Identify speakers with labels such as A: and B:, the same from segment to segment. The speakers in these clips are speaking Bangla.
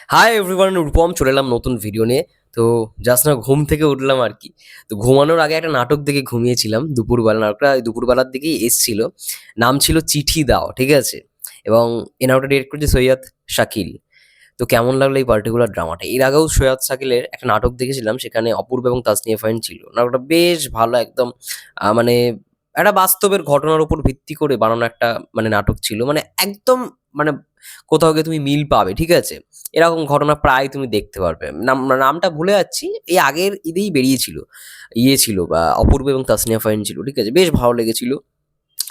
A: হাই এভরিওয়ান, রূপম চলে এলাম নতুন ভিডিও নিয়ে। তো জাস্ট না ঘুম থেকে উঠলাম আর কি। তো ঘুমানোর আগে একটা নাটক দেখে ঘুমিয়েছিলাম দুপুরবেলা। নাটকটা ওই দুপুরবেলার দিকেই এসছিল। নাম ছিল চিঠি দাও, ঠিক আছে? এবং এই নাটকটা ডিরেক্ট করেছে সৈয়দ শাকিল। তো কেমন লাগলো এই পার্টিকুলার ড্রামাটা? এর আগেও সৈয়দ শাকিলের একটা নাটক দেখেছিলাম, সেখানে অপূর্ব এবং তাসনিয়া ফারিন ছিল। নাটকটা বেশ ভালো, একদম মানে একটা বাস্তবের ঘটনার উপর ভিত্তি করে বানানো একটা মানে নাটক ছিল। মানে একদম মানে কোথাও গিয়ে তুমি মিল পাবে, ঠিক আছে? এরকম ঘটনা প্রায় তুমি দেখতে পারবে। নামটা ভুলে যাচ্ছি। এই আগের ঈদেই বেরিয়েছিল। ছিল বা অপূর্ব এবং তাসনিয়া ফারিন ছিল, ঠিক আছে? বেশ ভালো লেগেছিল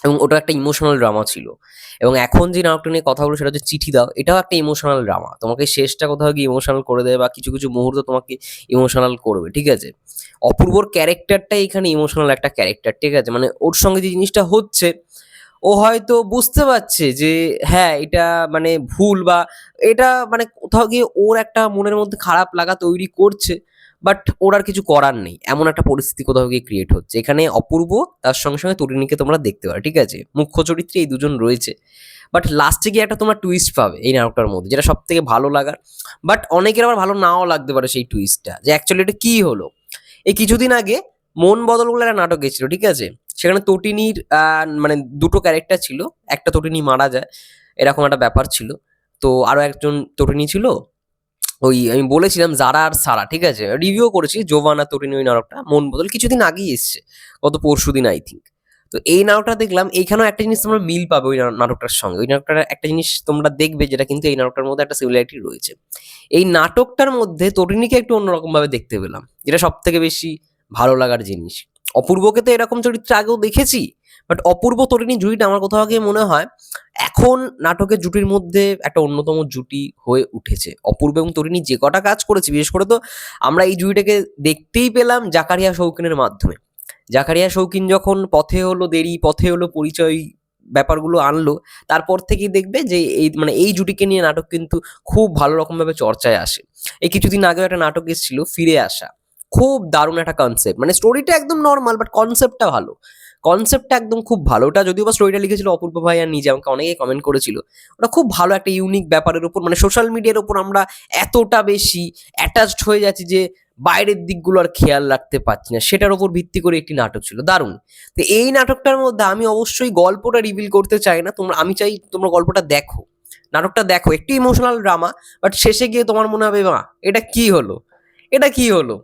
A: এবং ওটা একটা ইমোশনাল ড্রামা ছিল। এবং এখন যে নাটকটা নিয়ে কথা বলবো সেটা হচ্ছে চিঠি দাও। এটাও একটা ইমোশনাল ড্রামা। তোমাকে শেষটা কোথাও গিয়ে ইমোশনাল করে দেবে বা কিছু, কিছু মুহূর্ত তোমাকে ইমোশনাল করবে, ঠিক আছে? অপূর্বর ক্যারেক্টারটাই এখানে ইমোশনাল একটা ক্যারেক্টার, ঠিক আছে? মানে ওর সঙ্গে যে জিনিসটা হচ্ছে, ও হয়তো বুঝতে পারছে যে হ্যাঁ, এটা মানে ভুল বা এটা মানে কোথাও গিয়ে ওর একটা মনের মধ্যে খারাপ লাগা তৈরি করছে। বাট ওর আর কিছু করার নেই। এমন একটা পরিস্থিতি কোথাও গিয়ে ক্রিয়েট হচ্ছে। এখানে অপূর্ব, তার সঙ্গে, সঙ্গে তরিণীকে তোমরা দেখতে পারো, ঠিক আছে? মুখ্য চরিত্রে এই দুজন রয়েছে। বাট লাস্টে গিয়ে একটা তোমরা টুইস্ট পাবে এই নাটকটার মধ্যে, যেটা সবথেকে ভালো লাগার। বাট অনেকের আবার ভালো নাও লাগতে পারে সেই টুইস্টটা, যে অ্যাকচুয়ালি এটা কি হলো? এই কিছুদিন আগে মন বদল বলে একটা নাটক গেছিল, ঠিক আছে? সেখানে তটিনীর মানে দুটো ক্যারেক্টার ছিল। একটা তটিনী মারা যায়, এরকম একটা ব্যাপার ছিল। তো আরো একজন তটিনী ছিল, ওই আমি বলেছিলাম জারা আর সারা, ঠিক আছে? রিভিউ করেছি জোভানা তটিনী, ওই নাটকটা মন বদল কিছুদিন আগেই এসছে, গত পরশুদিন আই থিঙ্ক। তো এই নাটকটা দেখলাম, এইখানেও একটা জিনিস তোমরা মিল পাবে ওই নাটকটার সঙ্গে। ওই নাটকটার একটা জিনিস তোমরা দেখবে, যেটা কিন্তু এই নাটকটার মধ্যে একটা সিমিলারিটি রয়েছে। এই নাটকটার মধ্যে তরিণীকে একটু অন্যরকম ভাবে দেখতে পেলাম, যেটা সব থেকে বেশি ভালো লাগার জিনিস। অপূর্বকে তো এরকম চরিত্রে আগেও দেখেছি, বাট অপূর্ব তরিণী জুটিটা আমার কোথাও গিয়ে মনে হয় এখন নাটকের জুটির মধ্যে একটা অন্যতম জুটি হয়ে উঠেছে। অপূর্ব এবং তরিণী যে কটা কাজ করেছে, বিশেষ করে তো আমরা এই জুটিটাকে দেখতেই পেলাম জাকারিয়া শৌখিনের মাধ্যমে। জাকারিয়া শৌখিন যখন পথে হলো দেরি, পথে হলো পরিচয়, ব্যাপারগুলো আনলো, তারপর থেকেই দেখবে যে এই মানে এই জুটিকে নিয়ে নাটক কিন্তু খুব ভালো রকম ভাবে চর্চায় আসে। এই কিছুদিন আগে একটা নাটক এসেছিল ফিরে আসা, খুব দারুণ একটা কনসেপ্ট। মানে স্টোরিটা একদম নর্মাল, বাট কনসেপ্টটা ভালো। কনসেপ্টটা একদম খুব ভালো। ওটা যদিও বা স্টোরিটা লিখেছিল অপূর্ব ভাই আর নিজে, আমাকে অনেকেই কমেন্ট করেছিল। ওটা খুব ভালো একটা ইউনিক ব্যাপারের উপর, মানে সোশ্যাল মিডিয়ার উপর আমরা এতটা বেশি অ্যাটাচড হয়ে যাচ্ছি যে বাইরের দিকগুলো আর খেয়াল রাখতে পারছি না, সেটার উপর ভিত্তি করে একটি নাটক ছিল, দারুণ। তো এই নাটকটার মধ্যে আমি অবশ্যই গল্পটা রিভিল করতে চাই না, তোমরা, আমি চাই তোমরা গল্পটা দেখো, নাটকটা দেখো। একটু ইমোশনাল ড্রামা, বাট শেষে গিয়ে তোমার মনে হবে মা এটা কি হলো, এটা কি হলো।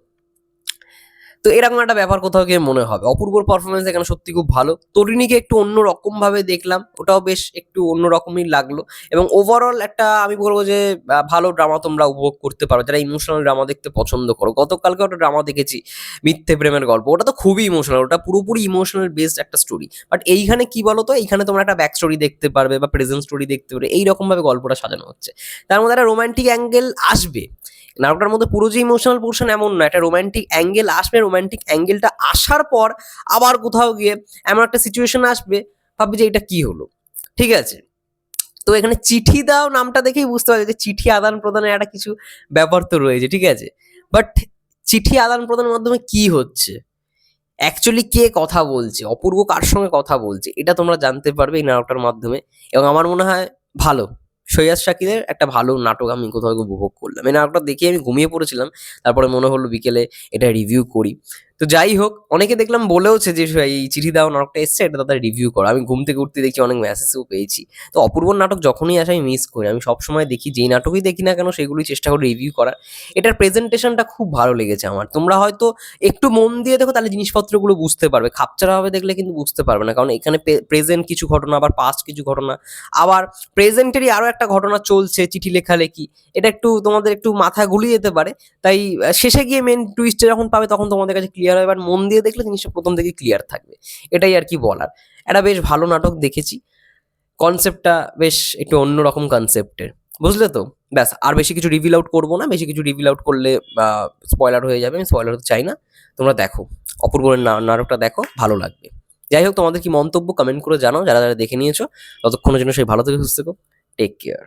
A: তো এরকম একটা ব্যাপার কোথাও গিয়ে মনে হবে। অপূর্বর পারফরমেন্স এখানে সত্যি খুব ভালো। তরিণীকে একটু অন্যরকম ভাবে দেখলাম, ওটাও বেশ একটু অন্যরকমই লাগলো। এবং ওভারঅল একটা আমি বলবো যে ভালো ড্রামা তোমরা উপভোগ করতে পারো, যারা ইমোশনাল ড্রামা দেখতে পছন্দ করো। গতকালকে একটা ড্রামা দেখেছি, মিথ্যে প্রেমের গল্প। ওটা তো খুবই ইমোশনাল, ওটা পুরোপুরি ইমোশনাল বেসড একটা স্টোরি। বাট এইখানে কি বলতো, এইখানে তোমরা একটা ব্যাক স্টোরি দেখতে পারবে বা প্রেজেন্ট স্টোরি দেখতে পারবে, এইরকম ভাবে গল্পটা সাজানো হচ্ছে। তার মধ্যে একটা রোমান্টিক অ্যাঙ্গেল আসবে। নাটকটার মধ্যে পুরো যে ইমোশনাল পোর্শন এমন না, একটা রোমান্টিক অ্যাঙ্গেল আসবে। রোমান্টিক অ্যাঙ্গেলটা আসার পর আবার কোথাও গিয়ে এমন একটা সিচুয়েশন আসবে, ভাববে যে এটা কি হলো, ঠিক আছে? তো এখানে চিঠি দাও নামটা দেখেই বুঝতে পারছি যে চিঠি আদান প্রদানের একটা কিছু ব্যাপার তো রয়েছে, ঠিক আছে? বাট চিঠি আদান প্রদানের মাধ্যমে কি হচ্ছে, অ্যাকচুয়ালি কে কথা বলছে, অপূর্ব কার সঙ্গে কথা বলছে, এটা তোমরা জানতে পারবে এই নাটকটার মাধ্যমে। এবং আমার মনে হয় ভালো, সৈয়দ শাকিরের একটা ভালো নাটক আমি কোথাও গিয়ে উপভোগ করলাম। এই নাটকটা দেখে আমি ঘুমিয়ে পড়েছিলাম, তারপরে মনে হলো বিকেলে এটা রিভিউ করি। তো যাই হোক, অনেকে দেখলাম বলেওছে যে এই চিঠি দাও নাটকটা এসছে, এটা তাদের রিভিউ করো। আমি ঘুম থেকে উঠতে দেখি অনেক মেসেজও পেয়েছি। তো অপূর্বর নাটক যখনই আসে আমি মিস করি। আমি সবসময় দেখি, যেই নাটকই দেখি না কেন সেগুলোই চেষ্টা করি রিভিউ করার। এটার প্রেজেন্টেশনটা খুব ভালো লেগেছে আমার। তোমরা হয়তো একটু মন দিয়ে দেখো, তাহলে জিনিসপত্রগুলো বুঝতে পারবে। খাপছাড়া ভাবে দেখলে কিন্তু বুঝতে পারবে না, কারণ এখানে প্রেজেন্ট কিছু ঘটনা, আবার পাস্ট কিছু ঘটনা, আবার প্রেজেন্টেরই আরো একটা ঘটনা চলছে, চিঠি লেখালেখি। এটা একটু তোমাদের একটু মাথা গুলিয়ে যেতে পারে। তাই শেষে গিয়ে মেন টুইস্টে যখন পাবে তখন তোমাদের কাছে ক্লিয়ার হবে। এবার মন দিয়ে দেখলে জিনিসটা প্রথম থেকে ক্লিয়ার থাকবে, এটাই আর কি বলার। একটা বেশ ভালো নাটক দেখেছি, কনসেপ্টটা বেশ একটু অন্যরকম কনসেপ্টের, বুঝলে তো? ব্যাস, আর বেশি কিছু রিভিল আউট করবো না। বেশি কিছু রিভিল আউট করলে স্পয়লার হয়ে যাবে, আমি স্পয়লার হতে চাই না। তোমরা দেখো, অপূর্বর নাটকটা দেখো, ভালো লাগবে। যাই হোক, তোমাদের কি মন্তব্য কমেন্ট করে জানাও, যারা যারা দেখে নিয়েছো। ততক্ষণের জন্য সেই ভালো থেকে সুস্থ থেকো। Take care.